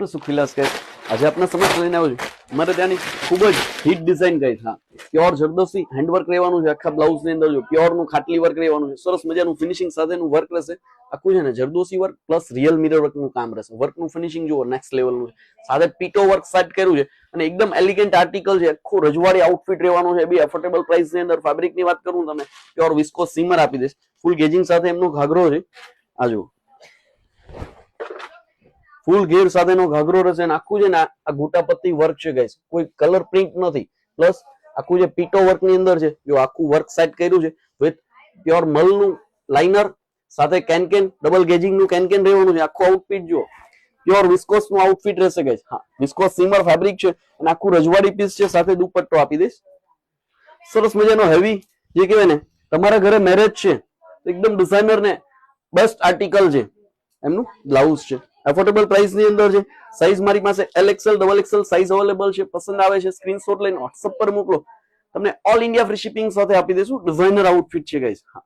Two સુખીલાસ guys. આજે આપના સમક્ષ લઈને આવ્યો છું અમારે ત્યાંની ખૂબ જ હિટ ડિઝાઇન ગાઈસ. હા, પ્યોર જરદોશી હેન્ડવર્ક રહેવાનું છે આખા બ્લાઉઝ ની અંદર. જો પ્યોર નું ખાટલી વર્ક રહેવાનું છે, સરસ મજાનું ફિનિશિંગ સાથેનું વર્ક રહેશે. આખું છે ને zardozi work plus real mirror work નું કામ રહેશે. વર્ક નું ફિનિશિંગ જુઓ નેક્સ્ટ લેવલ નું છે. સાથે પીટો વર્ક સ્ટાર્ટ કર્યું છે અને એકદમ એલિગન્ટ આર્ટિકલ છે. આખું રજવાડી આઉટફિટ રહેવાનું છે. બી એફોર્ડેબલ પ્રાઇસ ની અંદર. ફેબ્રિક ની વાત કરું તમે પ્યોર વિસ્કોસ સીમર આપી દઈશ. ફૂલ ગેજિંગ સાથે એમનો ઘાઘરો છે. આ જુઓ ફૂલ ઘેર સાથેનો ઘાઘરો રહેશે અને આખું છે ને આ ગોટાપત્તી વર્ક છે ગાઈસ. કોઈ કલર પ્રિન્ટ નથી. પ્લસ આખું જે પીટો વર્ક ની અંદર છે જો આખું વર્ક સેટ કર્યું છે વિથ પ્યોર મલ નું લાઇનર સાથે કેન ડબલ ગેજિંગ નું કેન રહેવાનું છે. આખું આઉટફિટ જો પ્યોર વિસ્કોસ નું આઉટફિટ રહેશે ગાઈસ. હા, વિસ્કોસ સીમર ફેબ્રિક છે અને આખું રજવાડી પીસ છે. સાથે દુપટ્ટો આપી દઈશ સરસ મજાનો હેવી. જે કહેવાય ને તમારા ઘરે મેરેજ છે તો એકદમ ડિઝાઇનર ને બેસ્ટ આર્ટિકલ છે. એમનું બ્લાઉઝ છે એફોર્ડેબલ પ્રાઇસ ની અંદર છે. સાઈઝ મારી પાસે LXL double XL size available છે. પસંદ આવે છે સ્ક્રીનશોટ લઈને WhatsApp પર મોકલો. તમને ઓલ ઇન્ડિયા ફ્રી શિપિંગ સાથે આપી દઈશું. ડિઝાઇનર આઉટફિટ છે ગાઈસ. હા,